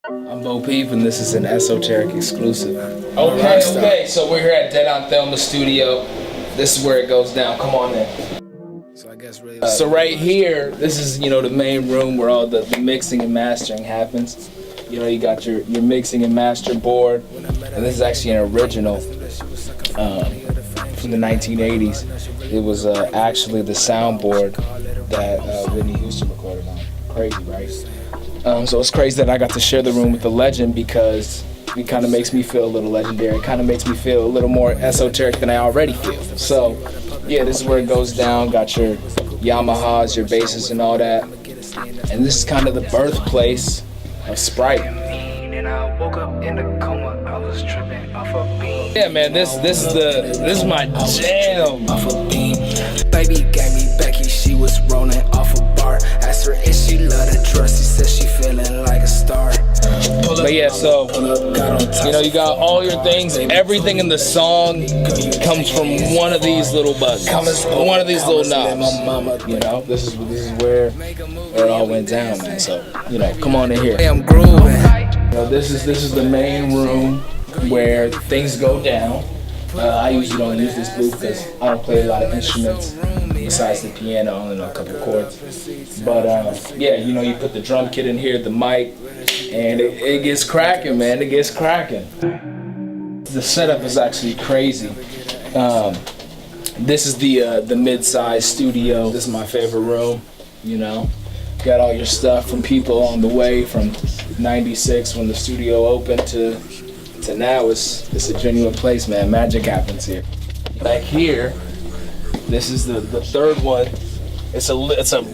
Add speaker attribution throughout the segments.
Speaker 1: I'm BoPeep, and this is an Esoteric exclusive. Okay, so we're here at Dead on Thelma Studio. This is where it goes down. Come on in. So I guess really. So right here, this is the main room where all the mixing and mastering happens. You got your mixing and master board, and this is actually an original from the 1980s. It was actually the soundboard that Whitney Houston recorded on. Crazy, right? So it's crazy that I got to share the room with the legend because it kind of makes me feel a little legendary. It kind of makes me feel a little more esoteric than I already feel. So yeah, this is where it goes down. Got your Yamahas, your basses and all that. And this is kind of the birthplace of Sprite. Yeah, man, this is my jam.
Speaker 2: Baby gave me Becky, she was rolling off a bar. Asked her if she loved the dress, she said she feeling like a star.
Speaker 1: But yeah, so you got all your things. Everything in the song comes from one of these little buttons, one of these little knobs. This is where it all went down, man. So come on in here.
Speaker 2: I'm grooving.
Speaker 1: This is the main room where things go down. I usually don't use this booth because I don't play a lot of instruments besides the piano. I only know a couple chords. But yeah, you put the drum kit in here, the mic, and it gets cracking, man. It gets cracking. The setup is actually crazy. This is the mid-size studio. This is my favorite room. Got all your stuff from people on the way from '96 when the studio opened to now. It's a genuine place, man. Magic happens here. Back here, this is the third one. It's a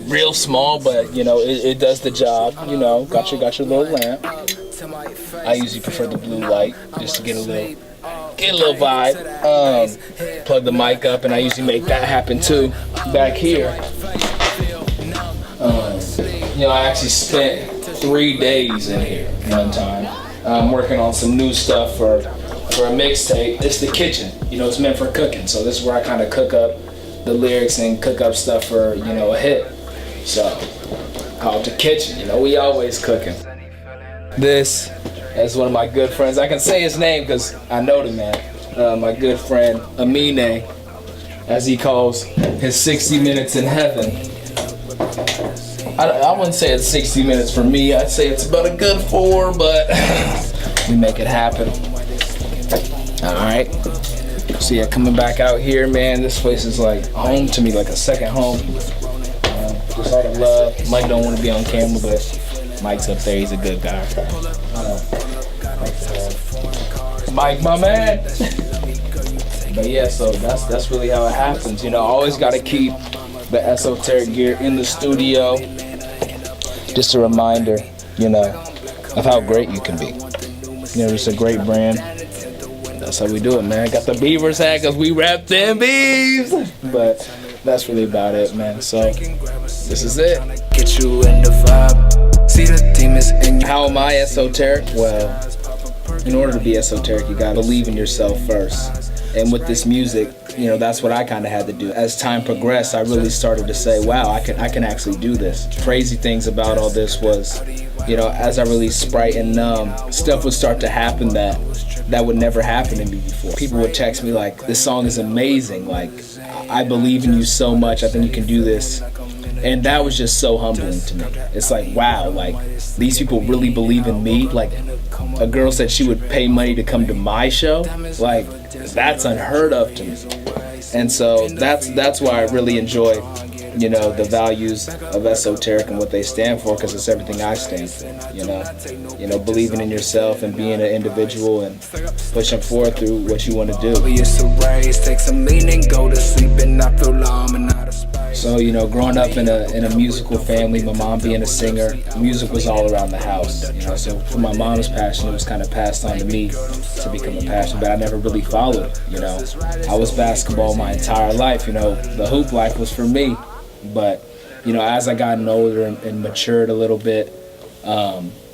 Speaker 1: real small, but it does the job. Got your little lamp. I usually prefer the blue light just to get a little vibe. Plug the mic up, and I usually make that happen too. Back here, I actually spent 3 days in here one time. I'm working on some new stuff for a mixtape. It's the kitchen. It's meant for cooking. So this is where I kind of cook up the lyrics and cook up stuff for a hit. So called the kitchen. We always cooking. This is one of my good friends. I can say his name because I know the man. My good friend Amine, as he calls his 60 minutes in heaven. I wouldn't say it's 60 minutes for me. I'd say it's about a good 4, but we make it happen. All right. So yeah, coming back out here, man, this place is like home to me, like a second home. Just all the love. Mike don't want to be on camera, but Mike's up there. He's a good guy. Mike, my man. But yeah, so that's really how it happens. I always got to keep the esoteric gear in the studio. Just a reminder, of how great you can be. It's a great brand. That's how we do it, man. Got the Beavers hat because we rap them beeves. But that's really about it, man. So this is it.
Speaker 2: Get you in the vibe. See the demons in you.
Speaker 1: How am I esoteric? Well, in order to be esoteric, you gotta believe in yourself first. And with this music, that's what I kind of had to do. As time progressed, I really started to say, wow, I can actually do this. Crazy things about all this was, as I released Sprite and Numb, stuff would start to happen that would never happen to me before. People would text me like, this song is amazing. Like, I believe in you so much. I think you can do this. And that was just so humbling to me. It's like, wow, like these people really believe in me. Like a girl said she would pay money to come to my show. Like that's unheard of to me. And so that's why I really enjoy, the values of esoteric and what they stand for, because it's everything I stand for. Believing in yourself and being an individual and pushing forward through what you want to do. So, growing up in a musical family, my mom being a singer, music was all around the house. So for my mom's passion, it was kind of passed on to me to become a passion, but I never really followed it. I was basketball my entire life. The hoop life was for me. But, as I gotten older and matured a little bit,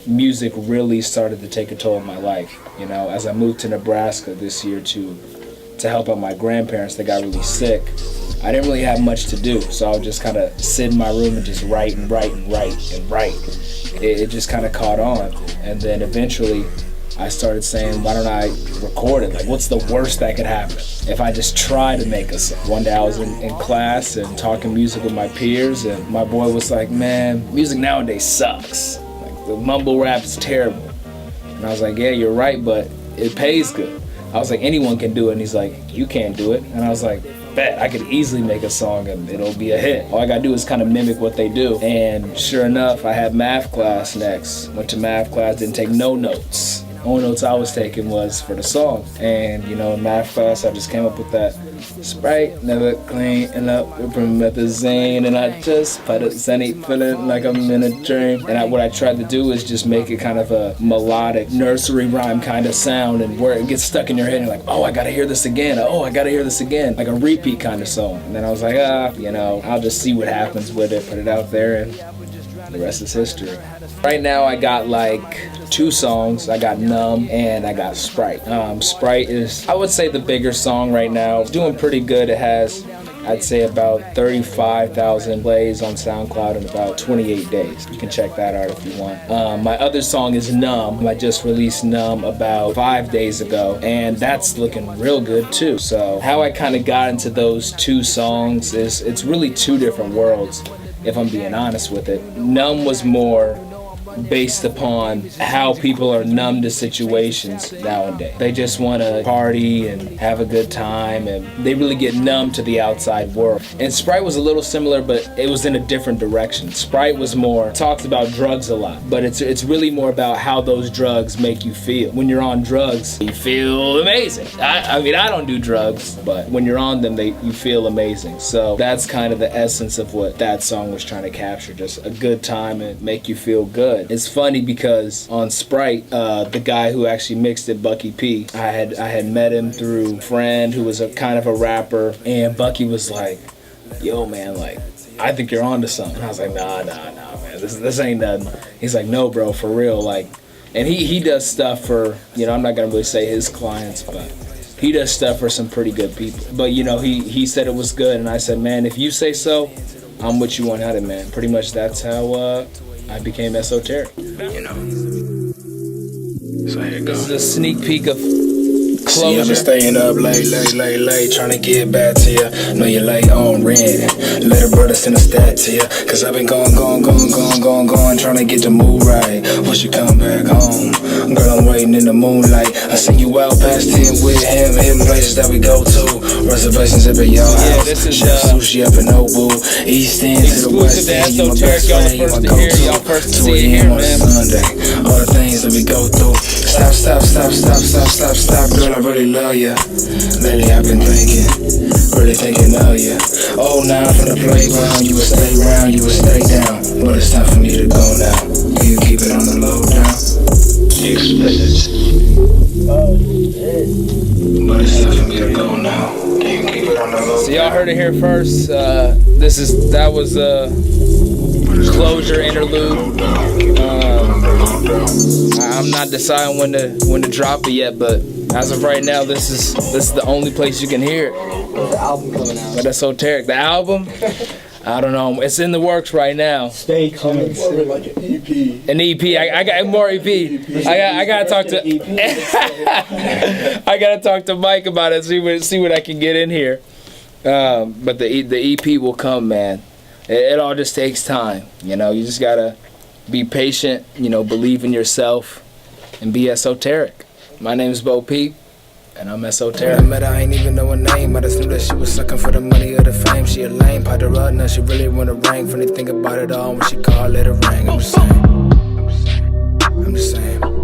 Speaker 1: music really started to take a toll on my life. As I moved to Nebraska this year to help out my grandparents that got really sick, I didn't really have much to do, so I would just kind of sit in my room and just write and write and write and write. It just kind of caught on, and then eventually I started saying, why don't I record it? Like, what's the worst that could happen if I just try to make a song? One day I was in class and talking music with my peers, and my boy was like, man, music nowadays sucks. Like, the mumble rap is terrible. And I was like, yeah, you're right, but it pays good. I was like, anyone can do it. And he's like, you can't do it. And I was like, bet, I could easily make a song and it'll be a hit. All I gotta do is kind of mimic what they do. And sure enough, I had math class next. Went to math class, didn't take no notes. Only notes I was taking was for the song. And you know, in math class, I just came up with that Sprite, never clean up with promethazine, and I just put a zenny feeling like I'm in a dream. And what I tried to do is just make it kind of a melodic nursery rhyme kind of sound, and where it gets stuck in your head and you're like, oh, I gotta hear this again, oh, I gotta hear this again, like a repeat kind of song. And then I was like, you know, I'll just see what happens with it, put it out there, and the rest is history. Right now I got like 2 songs. I got Numb and I got Sprite. Sprite is, I would say, the bigger song right now. It's doing pretty good. It has, I'd say, about 35,000 plays on SoundCloud in about 28 days. You can check that out if you want. My other song is Numb. I just released Numb about 5 days ago, and that's looking real good too. So how I kind of got into those 2 songs is, it's really 2 different worlds, if I'm being honest with it. Numb was more based upon how people are numb to situations nowadays. They just want to party and have a good time, and they really get numb to the outside world. And Sprite was a little similar, but it was in a different direction. Sprite was more, talks about drugs a lot, but it's really more about how those drugs make you feel. When you're on drugs, you feel amazing. I mean, I don't do drugs, but when you're on them, you feel amazing. So that's kind of the essence of what that song was trying to capture, just a good time and make you feel good. It's funny because on Sprite, the guy who actually mixed it, BoPeep, I had met him through a friend who was a kind of a rapper, and Bucky was like, yo man, like, I think you're onto something. I was like, nah man, this ain't nothing. He's like, no bro, for real, like, and he does stuff for, you know, I'm not gonna really say his clients, but he does stuff for some pretty good people. But you know, he said it was good, and I said, man, if you say so, I'm with you 100, man. Pretty much that's how I became Esoteric. You know. So here it goes. This is a sneak peek of Closure.
Speaker 2: See, I've been staying up late, trying to get back to ya. Know you late on rent. Let a brother send a stat to ya. Cause I've been going, trying to get the mood right. Once you come back home, girl, I'm waiting in the moonlight. I see you out past 10 with him, hitting places that we go to. Reservations up at your house.
Speaker 1: This is
Speaker 2: Chef sushi up in Nobu. East End to the West End. You my best friend, you my go-to. 2 a.m. on a Sunday. All the things that we go through. Stop, girl, I really love ya. Lately I've been thinking, really thinking of ya. Oh, now from the playground, you would stay round, you would stay down. But it's time for me to go now. Do you keep it on the low down? Explicit. Oh, shit. But it's time for me to go now. Do you keep it on the low down?
Speaker 1: So y'all heard it here first. That was Closure interlude. I'm not deciding when to drop it yet, but as of right now, this is the only place you can hear it.
Speaker 3: When's the album coming out?
Speaker 1: But Esoteric, the album, I don't know. It's in the works right now.
Speaker 3: Stay tuned.
Speaker 4: Like an EP.
Speaker 1: An EP. I got more EP. I gotta talk to. I gotta talk to Mike about it. See what I can get in here. But the EP will come, man. It all just takes time. You know, you just gotta be patient. You know, believe in yourself, and be esoteric. My name is BoPeep, and I'm Esoteric.
Speaker 2: I met her, I ain't even know her name. I just knew that she was sucking for the money or the fame. She a lame, pot her up, now she really wanna ring. Funny thing about it all, when she call, let her ring. I'm just saying.